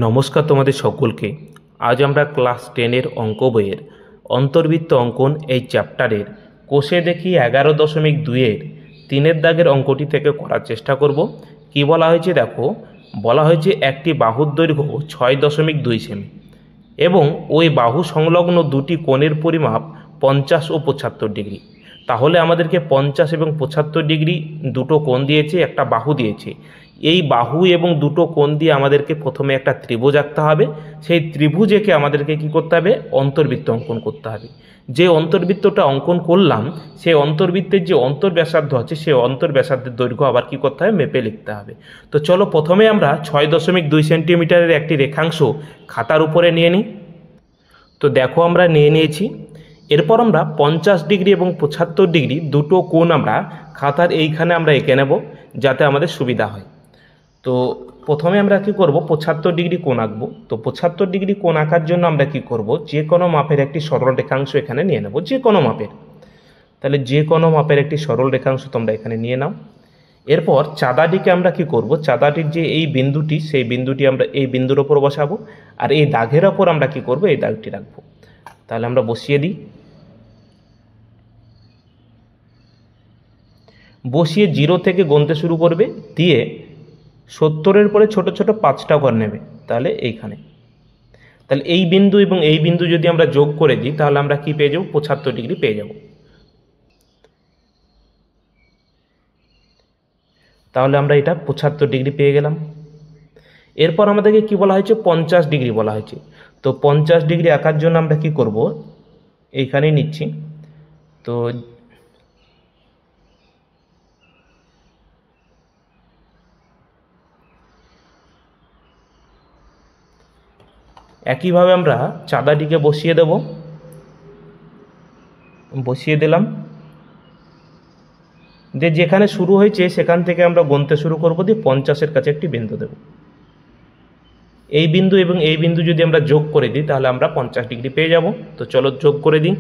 নমস্কার তোমাদের সকলকে। আজ আমরা ক্লাস 10-এর অঙ্ক বইয়ের অন্তর্বৃত্ত অঙ্কন এই চ্যাপ্টারের কোষে দেখি 11.2-এর 3-এর দাগের অঙ্কটি থেকে করার চেষ্টা করব। কি বলা হয়েছে দেখো, বলা হয়েছে একটি বাহুর দৈর্ঘ্য 6.2 সেমি এবং ওই বাহু সংলগ্ন দুটি কোণের পরিমাপ 50 ও 75 ডিগ্রি। তাহলে আমাদেরকে 50 এবং 75 ডিগ্রি দুটো কোণ দিয়েছে, একটা বাহু দিয়েছে। এই বাহু এবং দুটো কোণ দিয়ে আমাদেরকে প্রথমে একটা ত্রিভুজ আঁকতে হবে। সেই ত্রিভুজেকে আমাদেরকে কি করতে হবে? অন্তর্বৃত্ত অঙ্কন করতে হবে। যে অন্তর্বৃত্তটা অঙ্কন করলাম সেই অন্তর্বৃত্তের যে অন্তর্ব্যাসার্ধ আছে সেই অন্তর্ব্যাসার্ধের দৈর্ঘ্য আবার কি করতে হবে? মেপে লিখতে হবে। তো চলো প্রথমে আমরা 6.2 সেন্টিমিটারের একটি রেখাংশ খাতার উপরে নিয়ে নিই। তো দেখো আমরা নিয়ে নিয়েছি। এরপর আমরা 50 ডিগ্রি এবং 75 ডিগ্রি দুটো কোণ আমরা খাতার এইখানে আমরা এঁকে নেব, যাতে আমাদের সুবিধা হয়। তো প্রথমে আমরা কি করব? 75 ডিগ্রি কোণ আঁকবো। তো 75 ডিগ্রি কোণ আঁকার জন্য আমরা কি করব? যে কোনো মাপের একটি সরল রেখাংশ এখানে নিয়ে নেব, যে কোনো মাপের। তাহলে যে কোনো মাপের একটি সরল রেখাংশ তোমরা এখানে নিয়ে নাও। এরপর চাঁদাটিকে আমরা কি করব? চাঁদাটির যে এই বিন্দুটি, সেই বিন্দুটি আমরা এই বিন্দুর ওপর বসাবো, আর এই দাগের ওপর আমরা কি করব? এই দাগটি রাখবো। তাহলে আমরা বসিয়ে দিই। বসিয়ে 0 থেকে গুনতে শুরু করবে, দিয়ে 70-এর পরে ছোট ছোট 5টা ঘর নেবে। তাহলে এইখানে, তাহলে এই বিন্দু এবং এই বিন্দু যদি আমরা যোগ করে দিই তাহলে আমরা কি পেয়ে যাব? 75 ডিগ্রি পেয়ে যাব। তাহলে আমরা এটা 75 ডিগ্রি পেয়ে গেলাম। এরপর আমাদেরকে কি বলা হয়েছে? 50 ডিগ্রি বলা হয়েছে। তো 50 ডিগ্রি আঁকার জন্য আমরা কি করব? এইখানেই নিচ্ছি। তো একইভাবে আমরা চাঁদাটিকে বসিয়ে দেব। বসিয়ে দিলাম, যে যেখানে শুরু হয়েছে সেখান থেকে আমরা গুনতে শুরু করব, দিয়ে 50-এর কাছে একটি বিন্দু দেব। এই বিন্দু এবং এই বিন্দু যদি আমরা যোগ করে দিই তাহলে আমরা 50 ডিগ্রি পেয়ে যাব। তো চলো যোগ করে দিই।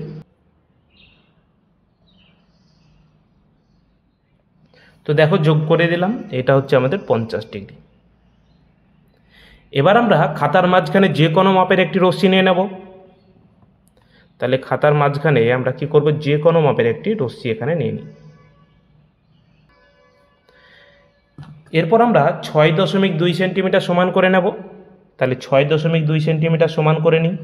তো দেখো যোগ করে দিলাম, এটা হচ্ছে আমাদের 50 ডিগ্রি। এবার আমরা খাতার মাঝখানে যে কোনো মাপের একটি রশ্মি নিয়ে নেব। তাহলে খাতার মাঝখানে আমরা কি করব? যে কোনো মাপের একটি রশ্মি এখানে নিয়ে নিই। এরপর আমরা 6.2 সেন্টিমিটার সমান করে নেব। তাহলে 6.2 সেন্টিমিটার সমান করে নিই।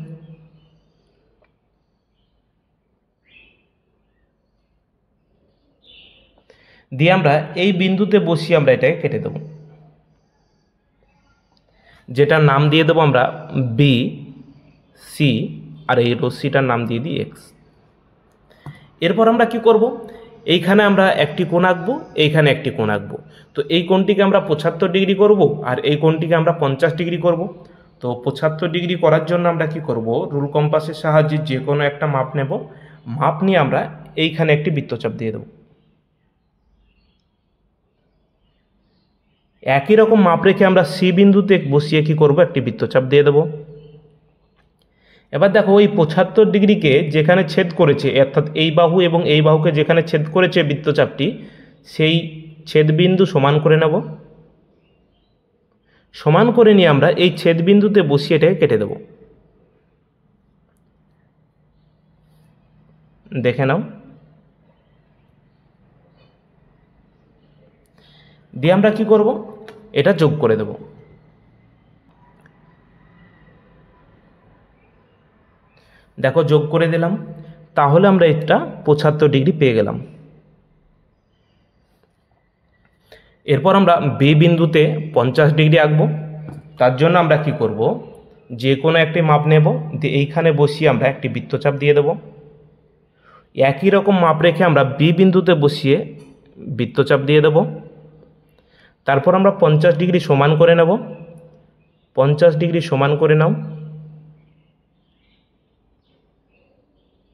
দিয়ে আমরা এই বিন্দুতে বসিয়ে আমরা এটাকে কেটে দেব, যেটার নাম দিয়ে দেবো আমরা বি সি, আর এই রশ্মিটার নাম দিয়ে দিই এক্স। এরপর আমরা কি করব? এইখানে আমরা একটি কোণ আঁকবো, এইখানে একটি কোণ আঁকবো। তো এই কোণটিকে আমরা 75 ডিগ্রি করব, আর এই কোণটিকে আমরা 50 ডিগ্রি করব। তো 75 ডিগ্রি করার জন্য আমরা কি করব? রুল কম্পাসের সাহায্যে যে কোনো একটা মাপ নেব। মাপ নিয়ে আমরা এইখানে একটি বৃত্তচাপ দিয়ে দেব। একই রকম মাপ রেখে আমরা সি বিন্দুতে বসিয়ে কি করব? একটি বৃত্তচাপ দিয়ে দেব। এবার দেখো ওই 75 ডিগ্রিকে যেখানে ছেদ করেছে, অর্থাৎ এই বাহু এবং এই বাহুকে যেখানে ছেদ করেছে বৃত্তচাপটি, সেই ছেদবিন্দু সমান করে নেব। সমান করে নিয়ে আমরা এই ছেদবিন্দুতে বসিয়ে এটাকে কেটে দেব। দেখে নাও। দিয়ে আমরা কি করব? এটা যোগ করে দেব। দেখো যোগ করে দিলাম। তাহলে আমরা এটা 75 ডিগ্রি পেয়ে গেলাম। এরপর আমরা বি বিন্দুতে 50 ডিগ্রি আঁকবো। তার জন্য আমরা কি করব? যে কোনো একটি মাপ নেব, দিয়ে এইখানে বসিয়ে আমরা একটি বৃত্তচাপ দিয়ে দেব। একই রকম মাপ রেখে আমরা বি বিন্দুতে বসিয়ে বৃত্তচাপ দিয়ে দেব। তারপর আমরা 50 ডিগ্রি সমান করে নেব। 50 ডিগ্রি সমান করে নাও।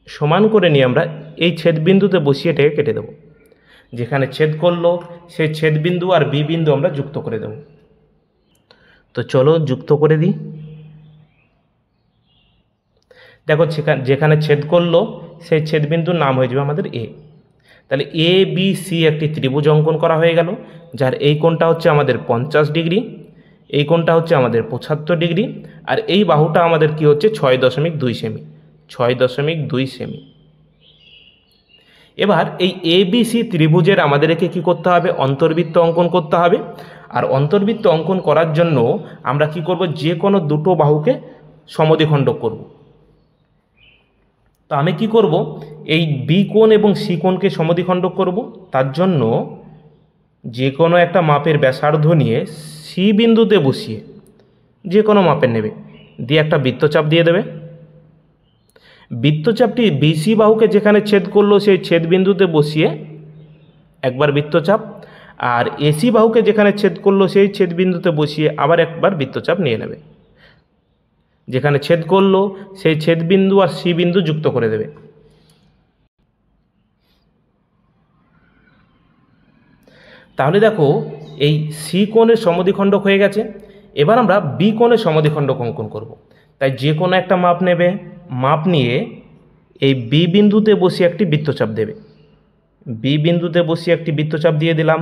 সমান করে নিয়ে আমরা এই ছেদবিন্দুতে বসিয়ে এটাকে কেটে দেব। যেখানে ছেদ করলো সেই ছেদবিন্দু আর বি বিন্দু আমরা যুক্ত করে দেব। তো চলো যুক্ত করে দিই। দেখো যেখানে ছেদ করলো সেই ছেদবিন্দুর নাম হয়ে যাবে আমাদের এ। তাহলে এ বি সি একটি ত্রিভুজ অঙ্কন করা হয়ে গেল, যার এই কোণটা হচ্ছে আমাদের 50 ডিগ্রি, এই কোণটা হচ্ছে আমাদের 75 ডিগ্রি, আর এই বাহুটা আমাদের কি হচ্ছে 6.2 সেমি, 6.2 সেমি। এবার এই ABC ত্রিভুজের আমাদেরকে কি করতে হবে, অন্তর্বৃত্ত অঙ্কন করতে হবে। আর অন্তর্বৃত্ত অঙ্কন করার জন্য আমরা কি করব, যে কোনো দুটো বাহুকে সমদ্বিখণ্ডক করব। তো আমি কি করব, এই বি কোণ এবং সি কোণকে সমদ্বিখণ্ডক করব। তার জন্য যে কোনো একটা মাপের ব্যাসার্ধ নিয়ে সি বিন্দুতে বসিয়ে, যে কোনো মাপের নেবে, দিয়ে একটা বৃত্তচাপ দিয়ে দেবে। বৃত্তচাপটি বিসি বাহুকে যেখানে ছেদ করলো সেই ছেদ বিন্দুতে বসিয়ে একবার বৃত্তচাপ, আর এসি বাহুকে যেখানে ছেদ করলো সেই ছেদ বিন্দুতে বসিয়ে আবার একবার বৃত্তচাপ নিয়ে নেবে। যেখানে ছেদ করলো সেই ছেদ বিন্দু আর সি বিন্দু যুক্ত করে দেবে। তাহলে দেখো এই সি কোণের সমদ্বিখণ্ডক হয়ে গেছে। এবার আমরা বি কোণের সমদ্বিখণ্ডক অঙ্কন করব। তাই যে কোনো একটা মাপ নেবে, মাপ নিয়ে এই বি বিন্দুতে বসিয়ে একটি বৃত্তচাপ দেবে। বি বিন্দুতে বসিয়ে একটি বৃত্তচাপ দিয়ে দিলাম।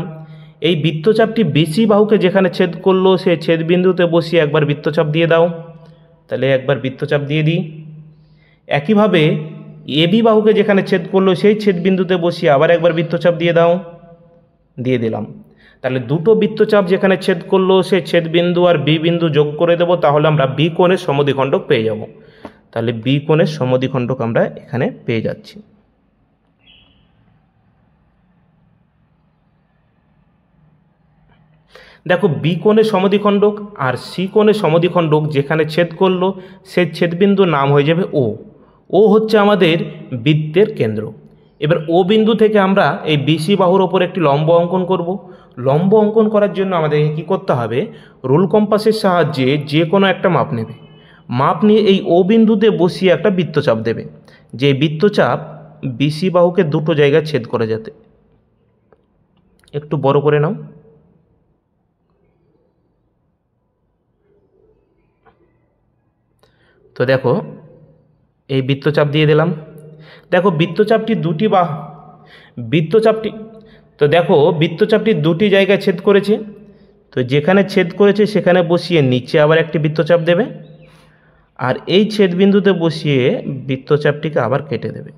এই বৃত্তচাপটি বিসি বাহুকে যেখানে ছেদ করলো সেই ছেদ বিন্দুতে বসিয়ে একবার বৃত্তচাপ দিয়ে দাও। তাহলে একবার বৃত্তচাপ দিয়ে দিই। একইভাবে এবি বাহুকে যেখানে ছেদ করলো সেই ছেদ বিন্দুতে বসিয়ে আবার একবার বৃত্তচাপ দিয়ে দাও, দিয়ে দিলাম। তাহলে দুটো বৃত্তচাপ যেখানে ছেদ করলো সেই ছেদ বিন্দু আর বি বিন্দু যোগ করে দেব, তাহলে আমরা বি কোণের সমদ্বিখণ্ডক পেয়ে যাব। তাহলে বি কোণের সমদ্বিখণ্ডক আমরা এখানে পেয়ে যাচ্ছি। দেখো বি কোণের সমদ্বিখণ্ডক আর সি কোণের সমদ্বিখণ্ডক যেখানে ছেদ করলো সেই ছেদবিন্দুর নাম হয়ে যাবে ও। ও হচ্ছে আমাদের বৃত্তের কেন্দ্র। এবার ও বিন্দু থেকে আমরা এই বিসি বাহুর ওপর একটি লম্ব অঙ্কন করব। লম্ব অঙ্কন করার জন্য আমাদেরকে কী করতে হবে, রুল কম্পাসের সাহায্যে যে কোনো একটা মাপ নেবে। মাপ নিয়ে এই ও বিন্দুতে বসিয়ে একটা বৃত্তচাপ দেবে, যে বৃত্তচাপ বিসি বাহুকে দুটো জায়গায় ছেদ করে যেতে। একটু বড় করে নাও। তো দেখো এই বৃত্তচাপ দিয়ে দিলাম। দেখো বৃত্তচাপটি বৃত্তচাপটি দুটি জায়গায় ছেদ করেছে। তো যেখানে ছেদ করেছে সেখানে বসিয়ে নিচে আবার একটি বৃত্তচাপ দেবে, আর এই ছেদ বিন্দুতে বসিয়ে বৃত্তচাপটিকে আবার কেটে দেবে।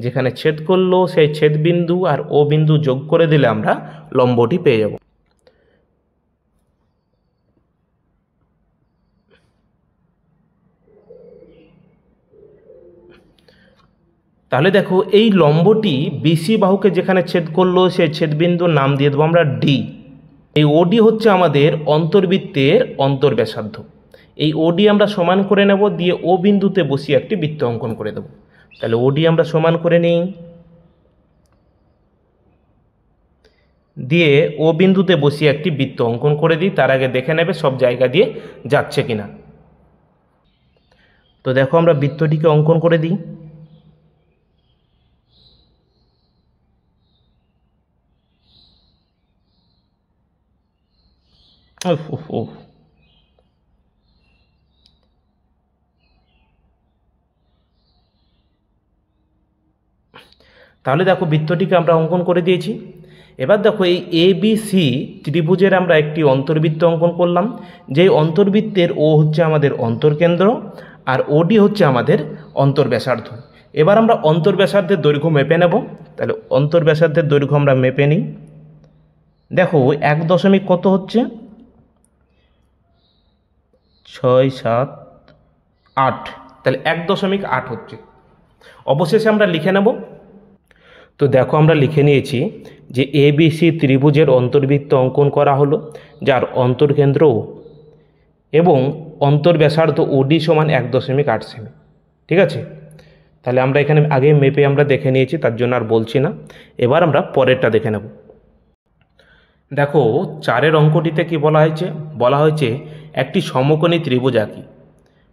যেখানে ছেদ করলো সেই ছেদ বিন্দু আর ও বিন্দু যোগ করে দিলে আমরা লম্বটি পেয়ে যাব। তাহলে দেখো এই লম্বটি বিসি বাহুকে যেখানে ছেদ করলো সেই ছেদবিন্দুর নাম দিয়ে দেবো আমরা ডি। এই ওডি হচ্ছে আমাদের অন্তর্বৃত্তের অন্তর্ব্যাসার্ধ। এই ওডি আমরা সমান করে নেব, দিয়ে ও বিন্দুতে বসিয়ে একটি বৃত্ত অঙ্কন করে দেব। তাহলে ওডি আমরা সমান করে নিই, দিয়ে ও বিন্দুতে বসিয়ে একটি বৃত্ত অঙ্কন করে দিই। তার আগে দেখে নেবে সব জায়গা দিয়ে যাচ্ছে কিনা। তো দেখো আমরা বৃত্তটিকে অঙ্কন করে দিই। তাহলে দেখো বৃত্তটিকে আমরা অঙ্কন করে দিয়েছি। এবার দেখো এই ABC ত্রিভুজের আমরা একটি অন্তর্বৃত্ত অঙ্কন করলাম, যেই অন্তর্বৃত্তের ও হচ্ছে আমাদের অন্তর্কেন্দ্র আর ওডি হচ্ছে আমাদের অন্তর্ব্যাসার্ধ। এবার আমরা অন্তর্ব্যাসার্ধের দৈর্ঘ্য মেপে নেব। তাহলে অন্তর্ব্যাসার্ধের দৈর্ঘ্য আমরা মেপে নিই। দেখো 1 কত হচ্ছে, 6 7 8, তাহলে 1.8 হচ্ছে। অবশেষে আমরা লিখে নেব। তো দেখো আমরা লিখে নিয়েছি যে ABC ত্রিভুজের অন্তর্বৃত্ত অঙ্কন করা হলো, যার অন্তর্কেন্দ্র ও এবং অন্তর্ব্যাসার্ধ ওডি সমান 1.8 সেমি। ঠিক আছে, তাহলে আমরা এখানে আগে মেপে আমরা দেখে নিয়েছি, তার জন্য আর বলছি না। এবার আমরা পরেরটা দেখে নেব। দেখো 4 অঙ্কটিতে কি বলা হয়েছে একটি সমকোণী ত্রিভুজ আঁকি,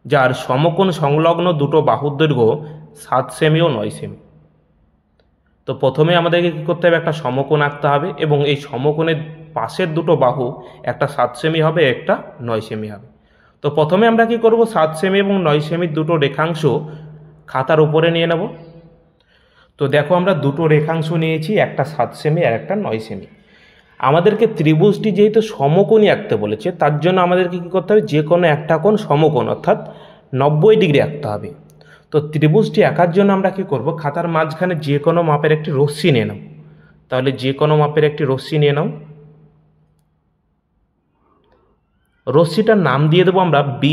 যার সমকোণ সংলগ্ন দুটো বাহুর দৈর্ঘ্য 7 সেমি ও 9 সেমি। তো প্রথমে আমাদেরকে কী করতে হবে, একটা সমকোণ আঁকতে হবে, এবং এই সমকোণের পাশের দুটো বাহু একটা 7 সেমি হবে, একটা 9 সেমি হবে। তো প্রথমে আমরা কি করব, 7 সেমি এবং 9 সেমির দুটো রেখাংশ খাতার উপরে নিয়ে নেব। তো দেখো আমরা দুটো রেখাংশ নিয়েছি, একটা 7 সেমি আর একটা 9 সেমি। আমাদেরকে ত্রিভুজটি যেহেতু সমকোণী আঁকতে বলেছে, তার জন্য আমাদেরকে কী করতে হবে, যে কোনো একটা কোণ সমকোণ অর্থাৎ 90 ডিগ্রি আঁকতে হবে। তো ত্রিভুজটি আঁকার জন্য আমরা কী করব, খাতার মাঝখানে যে কোনো মাপের একটি রশ্মি নিয়ে নাও। তাহলে যে কোনো মাপের একটি রশ্মি নিয়ে নাও। রশ্মিটার নাম দিয়ে দেবো আমরা বি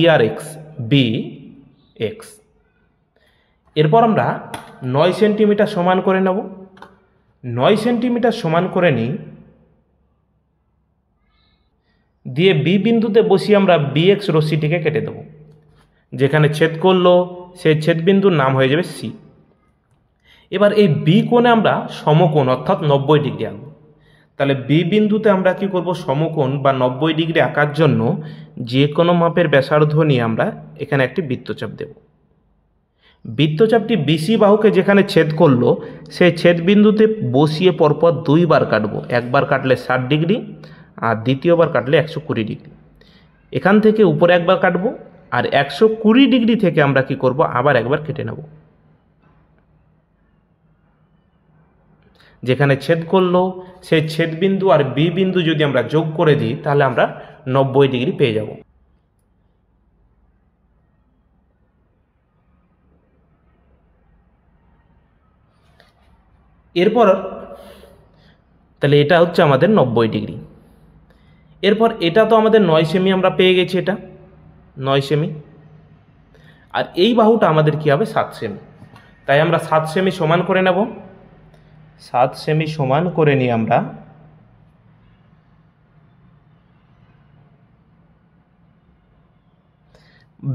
এক্স। এরপর আমরা 9 সেন্টিমিটার সমান করে নেব। 9 সেন্টিমিটার সমান করে নিই, দিয়ে বি বিন্দুতে বসিয়ে আমরা বিএক্স রশ্মিটিকে কেটে দেব। যেখানে ছেদ করলো সেই ছেদবিন্দুর নাম হয়ে যাবে সি। এবার এই বি কোণে আমরা সমকোণ অর্থাৎ 90 ডিগ্রি আঁকব। তাহলে বি বিন্দুতে আমরা কি করব, সমকোণ বা 90 ডিগ্রি আঁকার জন্য যে কোনো মাপের ব্যাসার্ধ নিয়ে আমরা এখানে একটি বৃত্তচাপ দেব। বৃত্তচাপটি বিসি বাহুকে যেখানে ছেদ করলো সেই ছেদবিন্দুতে বসিয়ে পরপর 2 বার কাটবো। একবার কাটলে 60 ডিগ্রি আর দ্বিতীয়বার কাটলে 120 ডিগ্রি। এখান থেকে উপরে একবার কাটবো আর 120 ডিগ্রি থেকে আমরা কি করব, আবার একবার কেটে নেব। যেখানে ছেদ করলো সেই ছেদবিন্দু আর বি বিন্দু যদি আমরা যোগ করে দিই তাহলে আমরা 90 ডিগ্রি পেয়ে যাব। এরপর তাহলে এটা হচ্ছে আমাদের 90 ডিগ্রি। এরপর এটা তো আমাদের 9 সেমি আমরা পেয়ে গেছি, এটা 9 সেমি। আর এই বাহুটা আমাদের কি হবে, 7 সেমি। তাই আমরা 7 সেমি সমান করে নেব। 7 সেমি সমান করে নিয়ে আমরা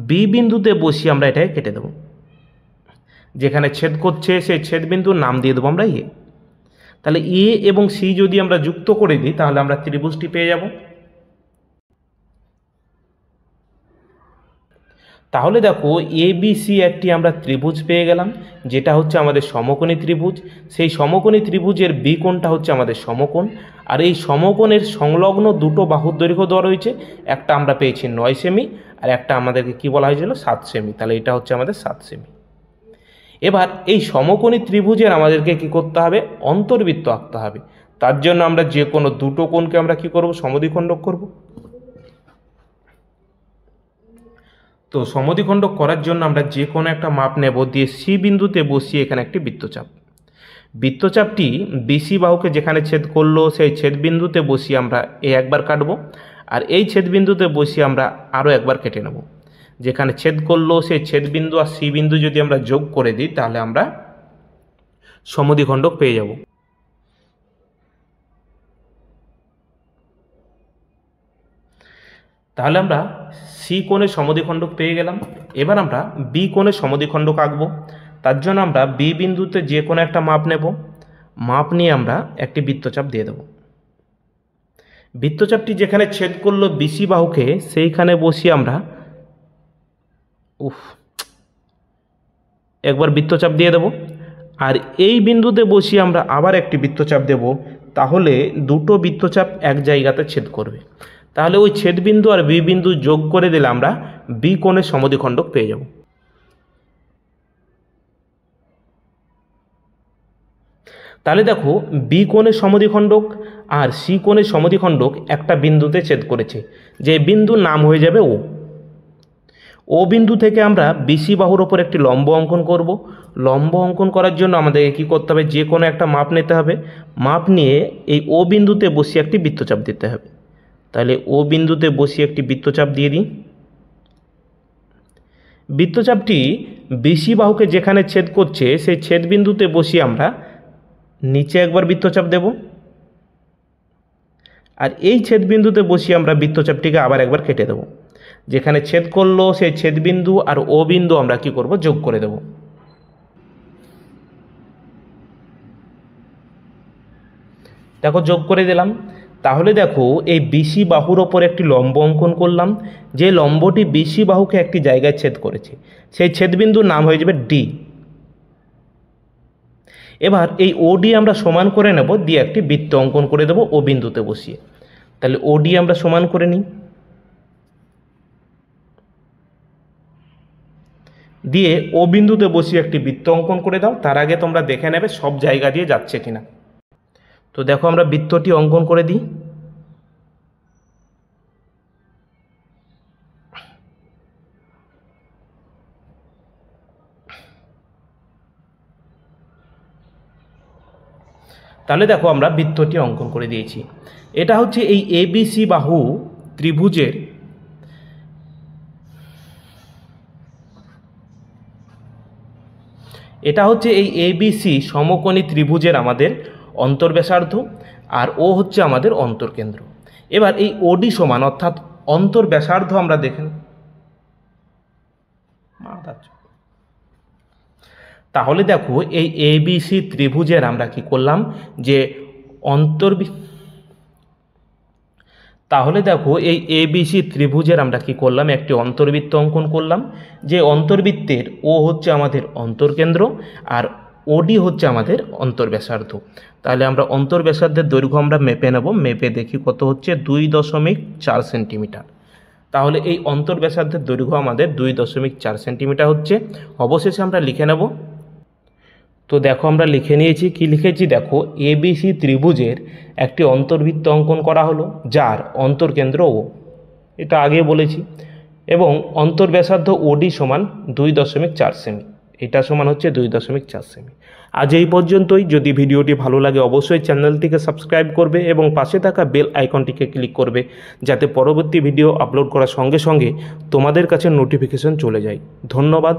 বি বিন্দুতে বসিয়ে আমরা এটাকে কেটে দেব। যেখানে ছেদ করছে সেই ছেদবিন্দুর নাম দিয়ে দেবো আমরা এ। তাহলে এ এবং সি যদি আমরা যুক্ত করে দিই তাহলে আমরা ত্রিভুজটি পেয়ে যাব। তাহলে দেখো এ বি সি একটি আমরা ত্রিভুজ পেয়ে গেলাম, যেটা হচ্ছে আমাদের সমকোণী ত্রিভুজ। সেই সমকোণী ত্রিভুজের বি কোণটা হচ্ছে আমাদের সমকোণ। আর এই সমকোণের সংলগ্ন দুটো বাহুর দৈর্ঘ্য দেওয়া রয়েছে, একটা আমরা পেয়েছি 9 সেমি আর একটা আমাদেরকে কি বলা হয়েছিল, 7 সেমি। তাহলে এটা হচ্ছে আমাদের 7 সেমি। এবার এই সমকোণী ত্রিভুজের আমাদেরকে কি করতে হবে, অন্তর্বৃত্ত আঁকতে হবে। তার জন্য আমরা যে কোনো দুটো কোণকে আমরা কি করব, সমদ্বিখণ্ডক করব। তো সমদ্বিখণ্ডক করার জন্য আমরা যে কোনো একটা মাপ নেব, দিয়ে সি বিন্দুতে বসিয়ে এখানে একটি বৃত্তচাপ। বৃত্তচাপটি বিসি বাহুকে যেখানে ছেদ করলো সেই ছেদবিন্দুতে বসিয়ে আমরা একবার কাটবো আর এই ছেদবিন্দুতে বসিয়ে আমরা আরও একবার কেটে নেব। যেখানে ছেদ করলো সেই ছেদবিন্দু আর সি বিন্দু যদি আমরা যোগ করে দিই তাহলে আমরা সমদ্বিখণ্ডক পেয়ে যাব। তাহলে আমরা সি কোণের সমদ্বিখণ্ডক পেয়ে গেলাম। এবার আমরা বি কোণের সমদ্বিখণ্ডক আঁকবো। তার জন্য আমরা বি বিন্দুতে যে কোনো একটা মাপ নেব। মাপ নিয়ে আমরা একটি বৃত্তচাপ দিয়ে দেব। বৃত্তচাপটি যেখানে ছেদ করলো বিসি বাহুকে সেইখানে বসিয়ে আমরা একবার বৃত্তচাপ দিয়ে দেব আর এই বিন্দুতে বসিয়ে আমরা আবার একটি বৃত্তচাপ দেব। তাহলে দুটো বৃত্তচাপ এক জায়গাতে ছেদ করবে। তাহলে ওই ছেদবিন্দু আর বি বিন্দু যোগ করে দিলে আমরা বি কোণের সমদ্বিখণ্ডক পেয়ে যাব। তাহলে দেখো বি কোণের সমদ্বিখণ্ডক আর সি কোণের সমদ্বিখণ্ডক একটা বিন্দুতে ছেদ করেছে, যে বিন্দুর নাম হয়ে যাবে ও। ও বিন্দু থেকে আমরা বিসি বাহুর ওপর একটি লম্ব অঙ্কন করব। লম্ব অঙ্কন করার জন্য আমাদেরকে কী করতে হবে, যে কোনো একটা মাপ নিতে হবে। মাপ নিয়ে এই ও বিন্দুতে বসিয়ে একটি বৃত্তচাপ দিতে হবে। তাহলে ও বিন্দুতে বসিয়ে একটি বৃত্তচাপ দিয়ে দিই। বৃত্তচাপটি বিসি বাহুকে যেখানে ছেদ করছে সেই ছেদবিন্দুতে বসিয়ে আমরা নিচে একবার বৃত্তচাপ দেব আর এই ছেদবিন্দুতে বসিয়ে আমরা বৃত্তচাপটিকে আবার একবার কেটে দেব। যেখানে ছেদ করলো সেই ছেদবিন্দু আর ও বিন্দু আমরা কি করব, যোগ করে দেব। দেখো যোগ করে দিলাম। তাহলে দেখো এই বিসি বাহুর ওপর একটি লম্ব অঙ্কন করলাম, যে লম্বটি বিসি বাহুকে একটি জায়গায় ছেদ করেছে। সেই ছেদবিন্দুর নাম হয়ে যাবে ডি। এবার এই ওডি আমরা সমান করে নেব, দিয়ে একটি বৃত্ত অঙ্কন করে দেব ও বিন্দুতে বসিয়ে। তাহলে ওডি আমরা সমান করে নিই, দিয়ে ও বিন্দুতে বসিয়ে একটি বৃত্ত অঙ্কন করে দাও। তার আগে তোমরা দেখে নেবে সব জায়গা দিয়ে যাচ্ছে কিনা। তো দেখো আমরা বৃত্তটি অঙ্কন করে দিই। তাহলে দেখো আমরা বৃত্তটি অঙ্কন করে দিয়েছি। এটা হচ্ছে এই এবিসি বাহু ত্রিভুজের এটা হচ্ছে এই এবিসি সমকোণী ত্রিভুজের আমাদের অন্তর্ব্যাসার্ধ, আর ও হচ্ছে আমাদের অন্তর্কেন্দ্র। এবার এই ওডি সমান অর্থাৎ অন্তর্ব্যাসার্ধ আমরা দেখেন, তাহলে দেখো এই এবিসি ত্রিভুজের আমরা কি করলাম যে তাহলে দেখো এই এবিসি ত্রিভুজের আমরা কি করলাম, একটি অন্তর্বৃত্ত অঙ্কন করলাম। যে অন্তর্বৃত্তের ও হচ্ছে আমাদের অন্তর্কেন্দ্র আর ওডি হচ্ছে আমাদের অন্তর্ব্যাসার্ধ। তাহলে আমরা অন্তর্ব্যাসার্ধের দৈর্ঘ্য আমরা মেপে নেব, মেপে দেখি কত হচ্ছে 2.4 সেন্টিমিটার। তাহলে এই অন্তর্ব্যাসার্ধের দৈর্ঘ্য আমাদের 2.4 সেন্টিমিটার হচ্ছে। অবশেষে আমরা লিখে নেব। তো দেখো আমরা লিখে নিয়েছি, কি লিখেছি দেখো, এবিসি ত্রিভুজের একটি অন্তর্বৃত্ত অঙ্কন করা হলো যার অন্তর্কেন্দ্র ও, এটা আগে বলেছি, এবং অন্তর্ব্যাসার্ধ ওডি সমান 2.4 সেমি, এটা সমান হচ্ছে 2.4 সেমি। আজ এই পর্যন্তই। যদি ভিডিওটি ভালো লাগে অবশ্যই চ্যানেলটিকে সাবস্ক্রাইব করবে এবং পাশে থাকা বেল আইকনটিকে ক্লিক করবে, যাতে পরবর্তী ভিডিও আপলোড করার সঙ্গে সঙ্গে তোমাদের কাছে নোটিফিকেশন চলে যায়। ধন্যবাদ।